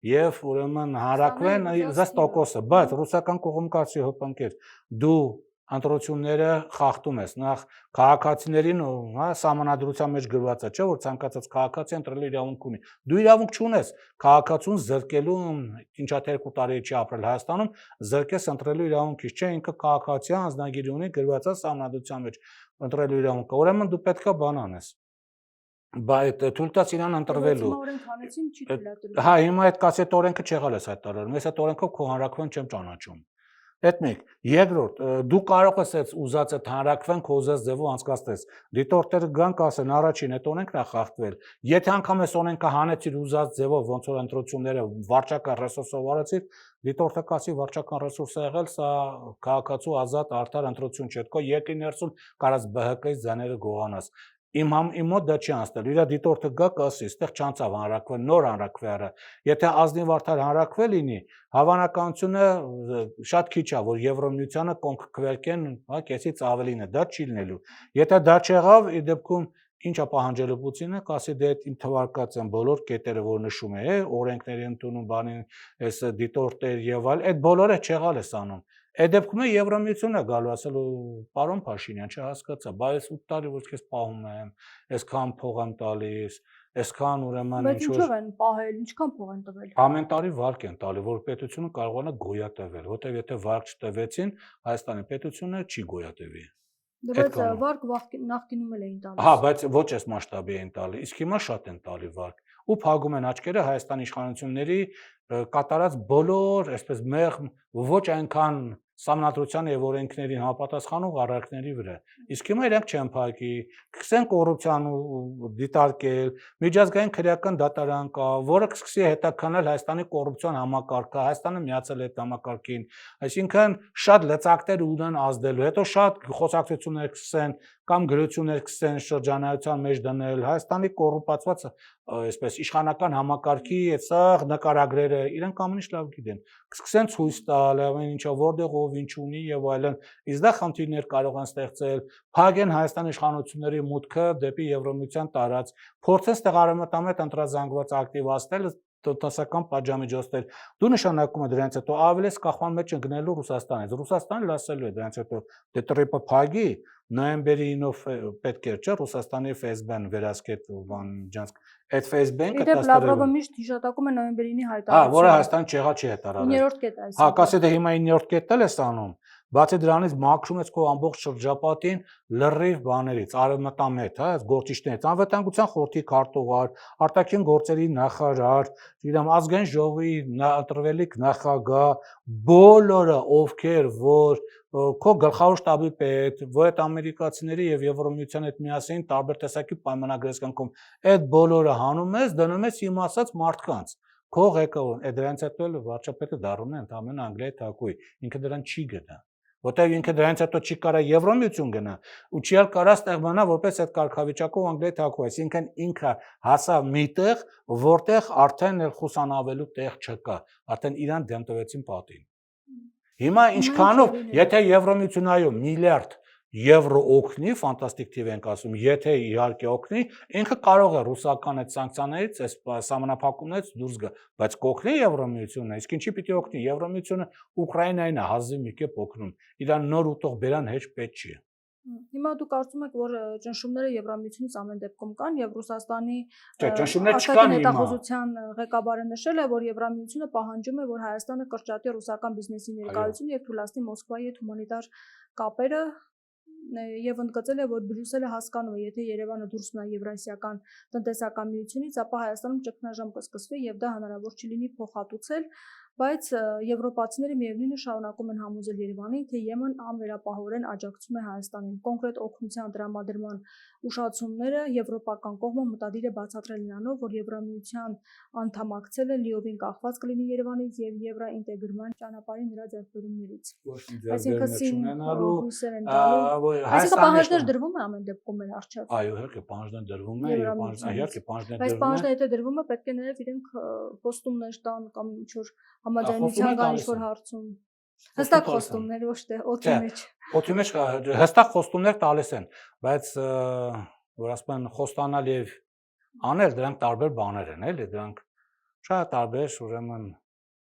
S2: եւ ուրեմն հանրաքվեն զես տոկոսը, բայց ռուսական կողմնակցի հոպանքեր դու ընտրությունները խախտում ես, նախ քաղաքացիներին, հա, սահմանադրության մեջ գրված է, չէ՞ որ ցանկացած քաղաքացի ընտրելու իրավունք ունի։ Դու իրավունք չունես քաղաքացուն զրկելու, ինչա թե 2 տարի չի ապրել Հայաստանում, զրկես ընտրելու իրավունքից, չէ, ինքը քաղաքացի անձնագիր ունի, գրված է սահմանադրության մեջ ընտրելու իրավունքը։ Ուրեմն դու պետքա բան անես։ Բայց թույլ տաս իրան ընտրվելու։ Հա, հիմա այդ կասետ օրենքը չեղալ ես հայտարարում։ Ես այդ օրենքով քո հանրաքվեն չեմ ճանաչում։ Այդ մեկ, երկրորդ, դու կարող ես այդ ուզած այդ հանրակրվեն քո ուզած ձևով անցկացնես։ Դիտորդները գան կասեն առաջին այդ օրենքն է խախտվել։ Եթե անգամ այս օրենքը հանեցիր ուզած ձևով, ոնց որ ընտրությունները վարչական ռեսուրսով արեցիր, դիտորդը կասի վարչական ռեսուրս է եղել, սա քաղաքացու ազատ արդար ընտրություն չէ։ Քո երկրի ներսում կարած ԲՀԿ-ից ձայները գողանաս։ Իմ մոտ դա չի անցնել։ Իր դիտորդը գա կասի, այստեղ չանցավ հանրակրվեն, նոր հանրակրվի արա։ Եթե ազնիվ արդար հանրակրվե լինի, հավանականությունը շատ քիչ է, որ Եվրոմիությանը կոնք քվերքեն, հա, կեսից ավելին է, դա չի լինելու։ Եթե դա չեղավ, ի դեպքում ինչ է պահանջելու Պուտինը, կասի դե այդ իմ թվարկած են բոլոր կետերը, որ նշում է, օրենքների ընդունում, բանի, այս դիտորդներ եւ այլ, այդ բոլորը չեղալ է սանում։ Այդ դեպքում է Եվրոմիությունը գալու ասելու պարոն Փաշինյան, չհասկացա, բայց 8 տարի որ քեզ պահում եմ, այսքան փող եմ տալիս, այսքան ուրեմն
S1: Բայց ինչով են պահել, ինչքան փող են տվել։
S2: Ամեն տարի վարկ են տալի, որ պետությունը կարողանա գոյատևել, որտեղ եթե վարկ չտվեցին, Հայաստանի պետությունը չի գոյատևի։
S1: Բայց վարկ նախկինում էլ էին տալիս։
S2: Հա, բայց ոչ այս մասշտաբի են տալի, իսկ հիմա շատ են տալի վարկ։ Ու փակում են աչքերը Հայաստանի իշխանությունների կատարած բոլոր, այսպես մեղմ, ոչ այնքան Սահմանադրության եւ օրենքներին համապատասխանող առարկների վրա։ Իսկ հիմա իրենք չեն փակի, կսեն կոռուպցիան դիտարկել, միջազգային քրեական դատարան կա, որը կսկսի հետաքննել Հայաստանի կոռուպցիոն համակարգը, Հայաստանը միացել է այդ համակարգին, այսինքն շատ լծակներ ունեն ազդելու, հետո շատ խոսակցություններ կսեն կամ գրություններ կսեն շրջանայության մեջ դնել, Հայաստանի կոռուպացված այսպես իշխանական համակարգի այդսա նկարագրերը իրենք ամեն ինչ լավ գիտեն, կսկսեն ցույց տալ, ամեն ինչը որտեղ ով ինչ ունի եւ այլն, իսկ դա խնդիրներ կարող են ստեղծել, փակեն Հայաստանի իշխանությունների մուտքը դեպի Եվրոմիության տարած, փորձեն ստեղ արևմտամետ ընտրազանգված ակտիվացնել տնտեսական պատժամիջոցներ։ Դու նշանակում է դրանից հետո ավելի կախման մեջ ընկնելու Ռուսաստանից։ Ռուսաստանը լասելու է դրանից հետո դե տրիպը փագի նոյեմբերի 9-ով պետք էր, չէ՞, Ռուսաստանի FSB-ն վերահսկեց բան ջանք։ Այդ FSB-ն
S1: կտաստրել։ Լավրովը միշտ հիշատակում է նոյեմբերի 9-ի հայտարարությունը։
S2: Հա, որը Հայաստան չեղա չի հայտարարել։
S1: 9-րդ կետը այս։
S2: Հա, կասի դե հիմա 9-րդ կետն էլ է ստանում։ Բացի դրանից մաքրում ես քո ամբողջ շրջապատին լրիվ բաներից, արևմտամետ, հա, գործիչներից, անվտանգության խորհրդի քարտուղար, արտաքին գործերի նախարար, իրամ ազգային ժողովի ընտրվելիք նախագահ, բոլորը ովքեր որ քո գլխավոր շտաբի պետ, որ այդ ամերիկացիների եւ Եվրոմիության հետ միասին տարբեր տեսակի պայմանագրեր կնքում, այդ բոլորը հանում ես, դնում ես իմ ասած մարդկանց։ Քո ղեկավարն, դրանից հետո էլ վարչապետը դառնում է ընդհանրապես Անգլիայի թակուի, ինքը դրան չի գնա։ Որտեղ ինքը դրանից հետո չի կարա Եվրոմիություն գնա, ու չի ալ կարա ստեղ մնա որպես այդ կարգավիճակով Անգլիայի թակուի, այսինքն ինքը հասավ մի տեղ, որտեղ արդեն խուսանավելու տեղ չկա, արդեն իրան դեմ տվեցին պատին։ Հիմա ինչքանով, եթե Եվրոմիությունն այո միլիարդ եվրո օգնի, ֆանտաստիկ թիվ ենք ասում, եթե իհարկե օգնի, ինքը կարող է ռուսական այդ սանկցիաներից, այս սահմանափակումներից դուրս գա, բայց կօգնի Եվրոմիությունը, իսկ ինչի պիտի օգնի Եվրոմիությունը Ուկրաինային է հազիվ մի կերպ օգնում, իրան նոր ուտող բերան հեչ պետք չի։
S1: Հիմա դու կարծում ես, որ ճնշումները Եվրոմիությունից ամեն դեպքում կան եւ Ռուսաստանի
S2: ճնշումներ չկան հիմա։
S1: Հետախուզության ղեկավարը նշել է, որ Եվրոմիությունը պահանջում է, որ Հայաստանը կրճատի ռուսական բիզնեսի ներկայությունը եւ թույլատնի Մոսկվայի հետ հումանիտար կապերը եւ ընդգծել է, որ Բրյուսելը հասկանում է, եթե Երևանը դուրս մնա Եվրասիական տնտեսական միությունից, ապա Հայաստանում ճգնաժամ կսկսվի եւ դա հնարավոր չի լինի փոխհատուցել, բայց եվրոպացիները միևնույնը շարունակում են համոզել Երևանին, թե Եմեն անվերապահորեն աջակցում է Հայաստանին։ Կոնկրետ օգնության տրամադրման ուշացումները եվրոպական կողմը մտադիր է բացատրել նրանով, որ Եվրամիության անդամակցելը լիովին կախված կլինի Երևանից եւ եվրոինտեգրման ճանապարհի նրա ձեռքբերումներից։ Այսինքն հույսեր են տալու։ Այսինքն պահանջներ դրվում է ամեն դեպքում մեր առջև։
S2: Այո, իհարկե պահանջներ դրվում է, եւ իհարկե պահանջներ դրվում է։
S1: Բայց պահանջները եթե դրվում է, պետք է նաեւ իրենք խոստումներ տան կամ ինչ որ համաձայնության կան ինչ-որ հարցում։ Հստակ խոստումներ, ոչ թե օդի մեջ։
S2: Օդի մեջ հստակ խոստումներ տալիս են, բայց որ ասում են խոստանալ եւ անել դրանք տարբեր բաներ են, էլի, դրանք շատ տարբեր, ուրեմն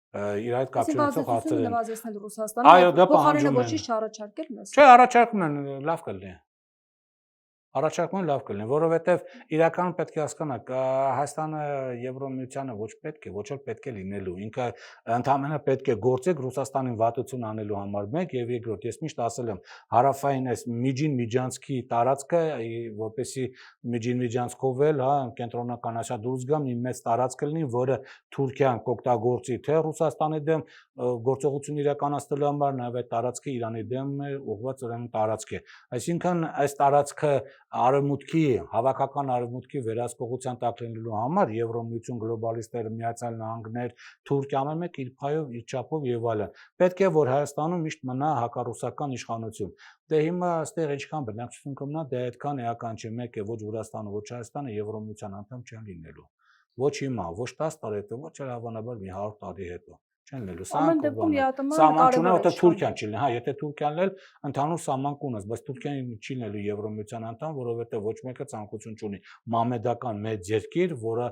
S2: իր այդ կապչունեցող հարցեր են։
S1: Նվազեցնել Ռուսաստանը։
S2: Այո, դա պահանջում
S1: են։
S2: են։
S1: Ոչինչ չառաջարկել մեզ։
S2: Չէ, առաջարկում են, լավ կլինի։ Առաջարկում լավ կլինի, որովհետև իրականում պետք է հասկանաք, Հայաստանը Եվրոմիությանը ոչ պետք է, ոչ էլ պետք է լինելու։ Ինքը ընդհանրապես պետք է գործեք Ռուսաստանին վատություն անելու համար մեկ եւ երկրորդ։ Ես միշտ ասել եմ, հարավային այս Միջին Միջանցքի տարածքը, որպեսի Միջին Միջանցքով էլ, կենտրոնական Ասիա դուրս գա մի մեծ տարածք լինի, որը Թուրքիան կօգտագործի թե Ռուսաստանի դեմ գործողություն իրականացնելու համար, նաեւ այդ տարածքը Իրանի դեմ ուղղված ուրեմն տարածք է։ Այսինքն այս տարածքը արևմուտքի հավաքական արևմուտքի վերահսկողության տակ լինելու համար Եվրոմիություն, գլոբալիստներ, Միացյալ Նահանգներ, Թուրքիան մեկ իր փայով, իր չափով եւ այլն։ Պետք է որ Հայաստանում միշտ մնա հակառուսական իշխանություն։ Դե հիմա այստեղ ինչքան բնակչություն կմնա, դե այդքան էական չէ, մեկ է ոչ Վրաստանը, ոչ Հայաստանը Եվրոմիության անդամ չեն լինելու։ Ոչ հիմա, ոչ 10 տարի հետո, ոչ էլ հավանաբար մի 100 տարի հետո։ Չեն լինելու,
S1: Ամեն դեպքում ԵԱՏՄ-ը
S2: սահման չունի,
S1: կարևոր է
S2: որտեղ Թուրքիան չի լինի, եթե Թուրքիան էլ ընդհանուր սահման կունես, բայց Թուրքիան չի լինելու Եվրոմիության անդամ, որովհետև ոչ մեկը ցանկություն չունի մամեդական մեծ երկիր, որը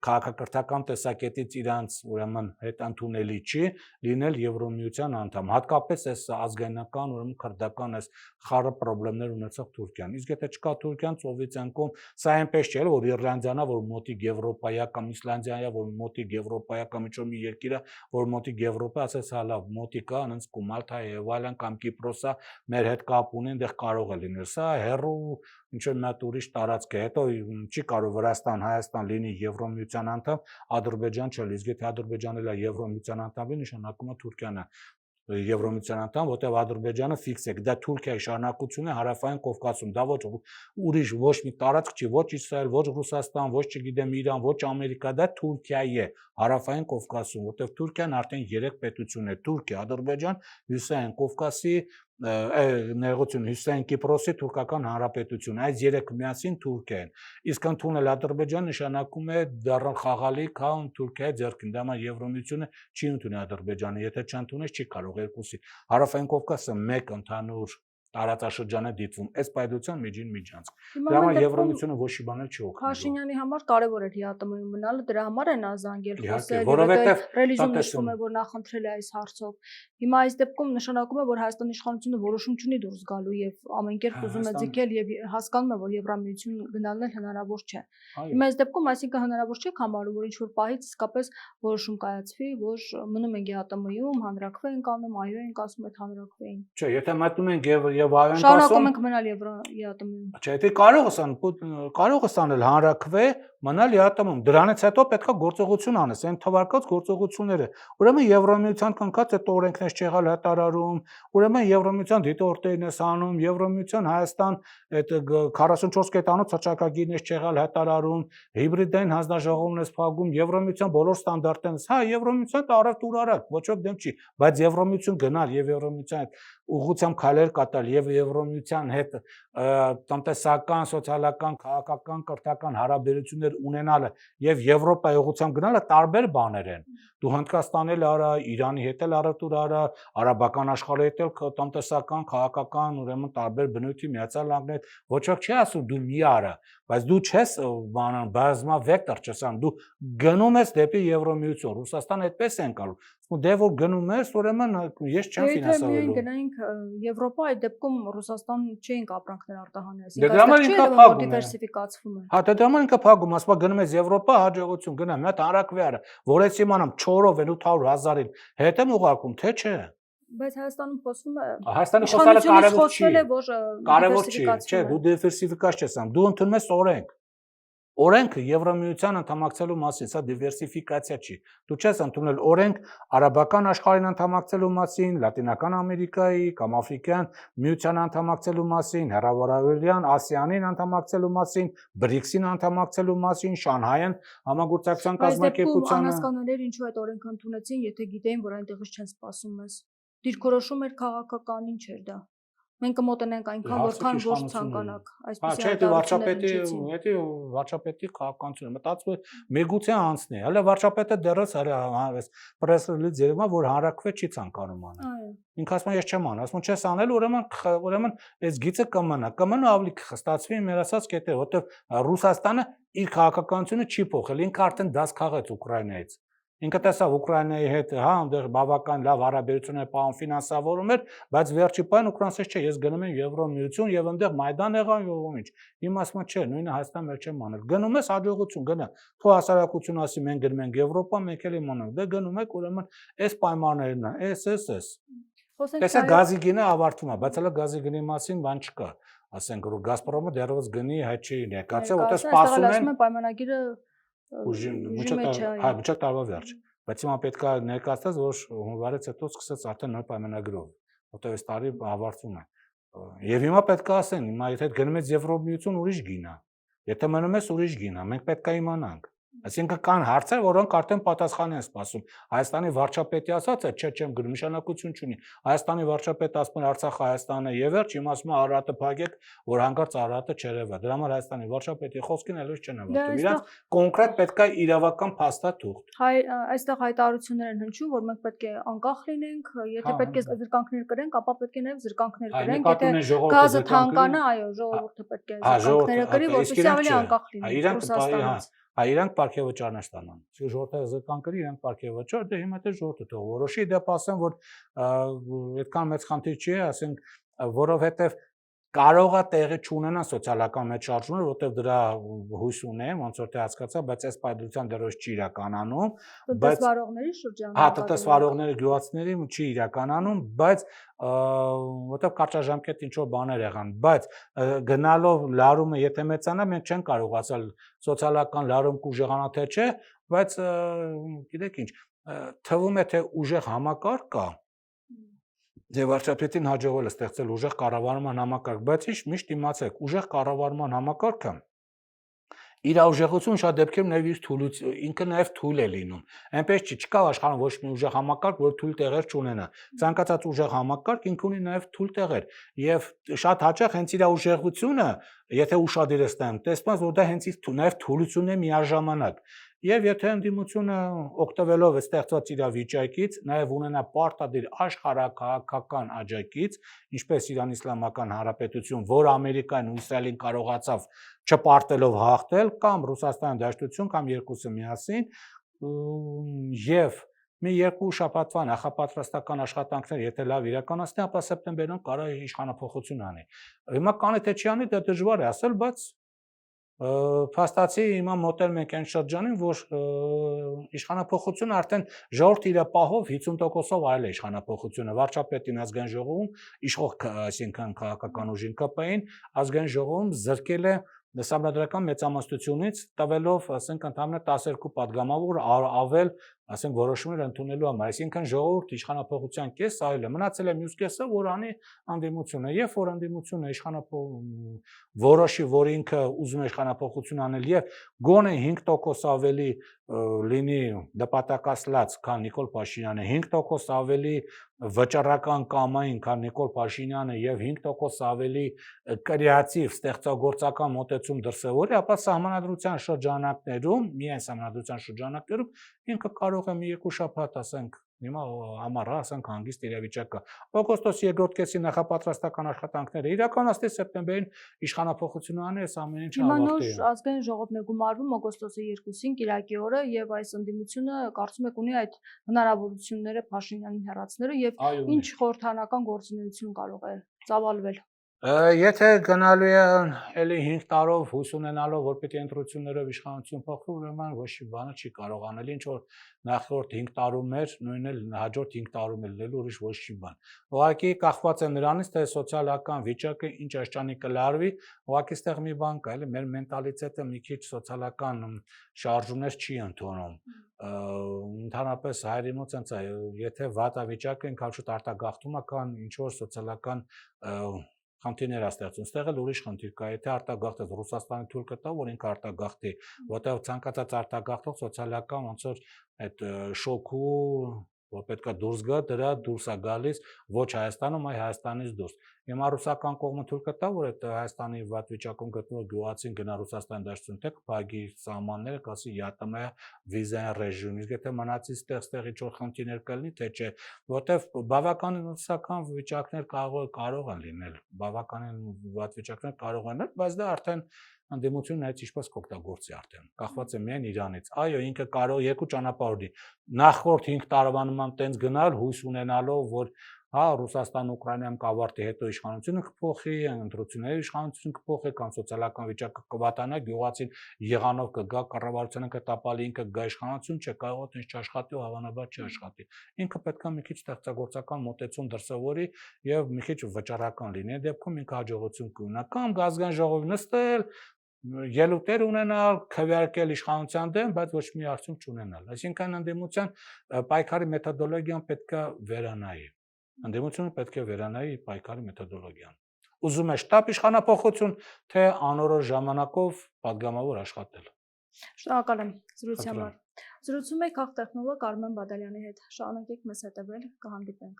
S2: քաղաքակրթական տեսակետից իրանց ուրեմն հետ ընդունելի չի լինել Եվրոմիության անդամ, հատկապես այս ազգայնական, ուրեմն քրդական այս խառը խնդիրներ ունեցող Թուրքիան։ Իսկ եթե չկա Թուրքիան, ծովից անկում, սա այնպես չէ, որ Իռլանդիան է, որ մոտիկ Եվրոպայա կամ Իսլանդիան է, որ մոտիկ Եվրոպայա կամ ինչ-որ մի երկիր է, որ մոտիկ Եվրոպա, ասես հա լավ, մոտիկա, անց Մալթա եւ այլն կամ Կիպրոսա մեր հետ կապ ունի, այնտեղ կարող է լինել։ Սա հերո ինչ-որ մի հատ ուրիշ տարածք է։ Հետո չի կարող Վրաստան, Հայաստան լինի Եվրոմիության անդամ, Ադրբեջան չէ, իսկ եթե Ադրբեջանը լա Եվրոմիության անդամ լինի, նշանակում է Թուրքիան է Եվրոմիության անդամ, որտեղ Ադրբեջանը ֆիքս է, դա Թուրքիայի շարունակություն է հարավային Կովկասում, դա ոչ ուրիշ ոչ մի տարածք չի, ոչ Իսրայել, ոչ Ռուսաստան, ոչ չգիտեմ Իրան, ոչ Ամերիկա, դա Թուրքիայի է հարավային Կովկասում, որտեղ Թուրքիան արդեն 3 պետություն է՝ Թուրքիա, Ադրբեջան, Հյուսիսային Կովկասի ներողություն, Հյուսիսային Կիպրոսի թուրքական հանրապետություն, այս 3 միասին Թուրքիա են։ Իսկ ընդունել Ադրբեջան նշանակում է դառնալ խաղալիք, Թուրքիայի ձեռքին, դաမှԵվրոմիությունը չի ընդունի Ադրբեջանը, եթե չընդունես չի կարող երկուսի։ Հարավային Կովկասը մեկ ընդհանուր տարածաշրջան է դիտվում, այս պայծության Միջին Միջանցք։ Դրա համար Եվրոմիությունը ոչ մի բան չի օգնելու։
S1: Փաշինյանի համար կարևոր էր ԵԱՏՄ-ում մնալը, դրա համար է նա զանգել խոսել,
S2: որովհետև
S1: ռելիզում նշվում է, որ նախընտրել է այս հարցով։ Հիմա այս դեպքում նշանակում է, որ Հայաստանի իշխանությունը որոշում չունի դուրս գալու եւ ամեն կերպ ուզում է ձգել եւ հասկանում է, որ Եվրամիություն գնալն հնարավոր չէ։ Հիմա այս դեպքում, այսինքն հնարավոր չէ համարում, որ ինչ որ պահից իսկապես որոշում կայացվի, որ մնում ենք ԵԱՏՄ-ում, հանրակրվե ենք անում, այո ենք ասում այդ հանրակրվեին։
S2: Չէ, եթե մտնում ենք եւ այո ենք ասում,
S1: շարունակում ենք մնալ ԵԱՏՄ-ում։
S2: Չէ, եթե կարող ես անել հանրակրվե, մնալ ԵԱՏՄ-ում, դրանից հետո պետքա գործողություն անես, այն թվարկած գործողությունները։ Ուրեմն Եվրոմիության կնքած այդ օրենքներ չեղալ հայտարարում, ուրեմն Եվրոմիության դիտորդերն ես անում, Եվրոմիության Հայաստան այդ 44.8 հռչակագիրն ես չեղալ հայտարարում, հիբրիդային հանձնաժողովն ես փակում, Եվրոմիության բոլոր ստանդարտներն ես, Եվրոմիության տարավ տուր արակ, ոչ ոք դեմ չի, բայց Եվրոմիություն գնալ եւ Եվրոմիության հետ ուղղությամբ քայլեր կատարել եւ Եվրոմիության հետ տնտեսական, սոցիալական, քաղաքական, կրթական հարաբերություններ ունենալը եւ Եվրոպայի ուղղությամբ գնալը տարբեր բաներ են։ Դու Հնդկաստանի էլ արա, Իրանի հետ էլ առտուր արա, արաբական աշխարհի հետ էլ տնտեսական, քաղաքական, ուրեմն տարբեր բնույթի Միացյալ Նահանգներ ոչ ոք չի ասում դու մի արա, բայց դու չես բանան բազմա վեկտոր չես անում, դու գնում ես դեպի Եվրոմիություն, Ռուսաստան այդպես են կալու։ Դե որ գնում ես, ուրեմն ես չեմ ֆինանսավորելու։
S1: Եթե գնայինք Եվրոպա, այդ դեպքում Ռուսաստան չէինք ապրանքներ արտահանել,
S2: այսինքն
S1: դիվերսիֆիկացվում է։
S2: Հա, դե դրաման ինքը փակում, ասում գնում ես Եվրոպա, հաջողություն, գնամ, մի հատ հանրակրվե արա, որ ես իմանամ 4-ով են 800,000-ին, հետ եմ ուղարկում, թե չէ։
S1: Բայց Հայաստանում խոսվում է։
S2: Հայաստանի խոսալը կարևոր չի։
S1: Կարևոր չի,
S2: չէ, դու դիվերսիֆիկացիա ես անում, դու ընդունում ես օրենք։ Օրենքը Եվրոմիության անդամակցելու մասին, սա դիվերսիֆիկացիա չի։ Դու չես ընդունել օրենք արաբական աշխարհին անդամակցելու մասին, Լատինական Ամերիկայի կամ Աֆրիկյան միության անդամակցելու մասին, Հեռավորարևելյան Ասիանին անդամակցելու մասին, BRICS-ին անդամակցելու մասին, Շանհայեն համագործակցության կազմակերպությանը։
S1: Անհասկանալի էր ինչու այդ օրենքը ընդունեցին, եթե գիտեին, որ այնտեղից չեն սպասում մեզ։ Դիրքորոշում էր քաղաքական, ինչ էր դա։ Մենք կմոտենանք այնքան, որքան ոչ ցանկանաք, այսպեսի
S2: դա վարչապետի քաղաքականությունը մտածում է մեգուցե անցնի, հələ վարչապետը դեռս հարավես պրես ռելիզ երևա, որ հանրակրվե չի ցանկանում անել։ Ինքը ասում է ես չեմ անում, ասում չես անել, ուրեմն այս գիծը կմնա ավելի կխստացվի մեր ասած կետերը, որովհետև Ռուսաստանը իր քաղաքականությունը չի փոխել, ինքը արդեն դաս քաղեց Ուկրաինայից։ Ինքը տեսավ Ուկրաինայի հետ, հա, այնտեղ բավական լավ հարաբերություններ պահում ֆինանսավորում էր, բայց վերջի պահին Ուկրաինան չէ, ես գնում եմ Եվրոմիություն եւ այնտեղ Մայդան եղան եւ ինչ։ Իմ ասում չէ, նույնը Հայաստան մեր չեմ անել։ Գնում ես հաջողություն, գնա։ Թո հասարակություն ասի մենք գնում ենք Եվրոպա, մենք էլ իմանանք։ Դե գնում եք, ուրեմն այս պայմաններն է, էս։ Տեսա գազի գինը ավարտվում է, բայց հələ գազի գնի մասին բան չկա։ Ասենք որ Գազպրոմը դեռևս գնի հայտ չի ներկայացել, որտեղ սպասում են
S1: պայմանագիրը
S2: միջակ տարվա վերջ, բայց հիմա պետք է ներկայացած, որ հունվարից հետո սկսեց արդեն նոր պայմանագրով, որտեղ այս տարի ավարտվում է։ Եվ հիմա պետք է ասեն, հիմա եթե գնում ես Եվրոմիություն ուրիշ գին է, եթե մնում ես ուրիշ գին է, մենք պետք է իմանանք։ Այսինքն կան հարցեր, որոնք արդեն պատասխան են սպասում։ Հայաստանի վարչապետի ասածը չէ, չեմ գրում, նշանակություն չունի։ Հայաստանի վարչապետը ասում է Արցախը Հայաստանն է եւ վերջ, հիմա ասում է Արարատը փակեք, որ հանկարծ Արարատը չերևա։ Դրա համար Հայաստանի վարչապետի խոսքին այլոց չեն ավարտում։ Իրանց կոնկրետ պետք է իրավական փաստաթուղթ։
S1: Այստեղ հայտարարություններ են հնչում, որ մենք պետք է անկախ լինենք, եթե պետք է զրկանքներ կրենք, ապա պետք է նաեւ զրկանքներ կրենք, եթե գազը թանկանա, այո, ժողովուրդը պետք է զրկանքները կրի, որպեսզի ավելի անկախ լինի Ռուսաստանից։
S2: Իրանք պարգևաճարներ ստանան։ Ժողովուրդը զրկան կրի, իրանք պարգևաճար, դե հիմա դե ժողովուրդը թող որոշի, դեպ ասեմ, որ այդքան մեծ խնդիր չի, ասենք, որովհետև կարող է տեղի չունենա սոցիալական մեծ շարժումներ, որտեղ դրա հույս ունեմ, ոնց որ թե հասկացա, բայց այս պայծառության դեռ չի իրականանում,
S1: բայց տնտեսվարողների շրջանում,
S2: հա, տնտեսվարողների գյուղացիների չի իրականանում, բայց որտեղ կարճաժամկետ ինչ որ բաներ եղան, բայց գնալով լարումը եթե մեծանա, մենք չենք կարող ասել սոցիալական լարում կուժեղանա թե չէ, բայց գիտեք ինչ, թվում է թե ուժեղ համակարգ կա Եվ վարչապետին հաջողվել է ստեղծել ուժեղ կառավարման համակարգ, բայց միշտ իմացեք, ուժեղ կառավարման համակարգը իր ուժեղություն շատ դեպքերում ինքը նաև թույլ է լինում։ Այնպես չկա աշխարհում ոչ մի ուժեղ համակարգ, որ թույլ տեղեր չունենա։ Ցանկացած ուժեղ համակարգ ինքը ունի նաև թույլ տեղեր, եւ շատ հաճախ հենց իր ուժեղությունը, եթե ուշադիր ես տանում, տեսնում ես, որ դա հենց նաև թույլություն է միաժամանակ։ Եվ եթե ընդդիմությունը օգտվելով ստեղծված իրավիճակից, նաև ունենա պարտադիր աշխարհակահաղական աջակից, ինչպես Իրան Իսլամական Հանրապետություն, որ Ամերիկան ու Իսրայելին կարողացավ չպարտելով հաղթել, կամ Ռուսաստանի Դաշնություն, կամ երկուսը միասին, եւ մի երկու շաբաթվա նախապատրաստական աշխատանքներ, եթե լավ իրականացնի, ապա սեպտեմբերին կարող է իշխանափոխություն անի։ Հիմա կանի թե չի անի, դա դժվար է ասել, բայց փաստացի հիմա մոտենում ենք այն շրջանին, որ իշխանափոխությունը արդեն ժողովուրդը իր պահով 50%-ով արել է իշխանափոխությունը, վարչապետին ազգային ժողովում, իշխող, այսինքն քաղաքական ուժին ԿՊ-ին, ազգային ժողովում զրկել է Սահմանադրական մեծամասնությունից տվելով, ասենք, ընդհանրապես 12 падգամավոր ավել, ասենք, որոշումներ ընդունելու համար, այսինքն ժողովուրդը իշխանափոխության կես այլ է, մնացել է մյուս կեսը, որ անի անդիմությունը, երբ որ անդիմությունը որոշի, որ ինքը ուզում է իշխանափոխություն անել եւ գոնե 5% ավելի լինի նպատակասլաց, քան Նիկոլ Փաշինյանը, 5% ավելի վճռական կամային, քան Նիկոլ Փաշինյանը եւ 5% ավելի կրեատիվ ստեղծագործական մոտեցում դրսևորի, ապա սահմանադրության շրջանակներում, միայն սահմանադրության շրջանակներում ինքը կարող է մի երկու շաբաթ, ասենք, հիմա ամառը, ասենք, հանգիստ իրավիճակ կա։ Օգոստոսի երկրորդ կեսի նախապատրաստական աշխատանքները իրականացնի սեպտեմբերին իշխանափոխություն անի, այս ամեն ինչը
S1: ավարտի։ Հիմա նոր ազգային ժողովն է գումարվում օգոստոսի 2-ին Կիրակի օրը եւ այս ընդդիմությունը կարծում եք ունի այդ հնարավորությունները Փաշինյանին հեռացնելու եւ ինչ խորհրդանական գործունեություն կարող է ծավալվել։
S2: Եթե գնալու է էլի 5 տարով հույս ունենալով, որ պիտի ընտրություններով իշխանություն փոխվի, ուրեմն ոչ մի բանը չի կարող անել, ինչ որ նախորդ 5 տարում էր, նույնն էլ հաջորդ 5 տարում էլ լինելու ուրիշ ոչ մի բան։ Ուղղակի կախված է նրանից, թե սոցիալական վիճակը ինչ աշճանի կլարվի, ուղղակի ստեղ մի բան կա, էլի մեր մենտալիտետը մի քիչ սոցիալական շարժումներ չի ընդունում։ Ընդհանրապես հայրենիք ցենց է, եթե վատ է վիճակը, ինքն շուտ արտագաղթում է, կան ինչ որ սոցիալական խնդիրներ է ստեղծում, ստեղ էլ ուրիշ խնդիր կա, եթե արտագաղթես Ռուսաստանի թույլ կտա, որ ինքը արտագաղթի, որտեղ ցանկացած արտագաղթող սոցիալական ոնց որ այդ շոկու, որ պետքա դուրս գա, դրա դուրս է գալիս ոչ Հայաստանում, այլ Հայաստանից դուրս։ Հիմա ռուսական կողմը թույլ կտա, որ այդ Հայաստանի վատ վիճակում գտնվող գյուղացին գնա Ռուսաստանի Դաշնություն, թե կփակի սահմանները, կասի յատմե վիզային ռեժիմ, իսկ եթե մնացի ստեղ ինչ-որ խնդիրներ կլինի, թե չէ, որտեվ բավականին ռուսական վիճակներ կարող են լինել, բավականին վատ վիճակներ կարող են լինել, բայց դա արդեն ընդդիմությունը այդ ինչպես կօգտագործի արդեն կախված է միայն Իրանից։ Այո, ինքը կարող երկու ճանապարհ ունի։ Նախորդ 5 տարվա նման տենց գնալ հույս ունենալով, որ Ռուսաստան-Ուկրաինայում կավարտի հետո իշխանությունը կփոխի, ընտրությունների իշխանությունը կփոխի կամ սոցիալական վիճակը կվատանա, գյուղացին եղանով կգա, կառավարությունը կտապալի, ինքը կգա իշխանություն, չէ, կարող է տենց չաշխատի ու հավանաբար չաշխատի։ Ինքը պետք է մի քիչ ստեղծագործական մոտեցում դրսևորի եւ մի քիչ վճռական լինի։ Այդ դեպքում ինքը հաջողություն կունենա կամ ազգային ժողովի նստել ելույթներ ունենալ, քվեարկել իշխանության դեմ, բայց ոչ մի արդյունք չունենալ։ Այսինքն ընդդիմության պայքարի մեթոդոլոգիան պետք է վերանայի։ Ընդդիմությունը պետք է վերանայի պայքարի մեթոդոլոգիան։ Ուզում է շտապ իշխանապողություն, թե անորոշ ժամանակով падգամավոր աշխատել։
S1: Շնորհակալ եմ զրույցի համար։ Զրուցում եք քաղտեխնոլոգ Արմեն Բադալյանի հետ։ Շարունակեք մեզ հետևել, կհանդիպենք։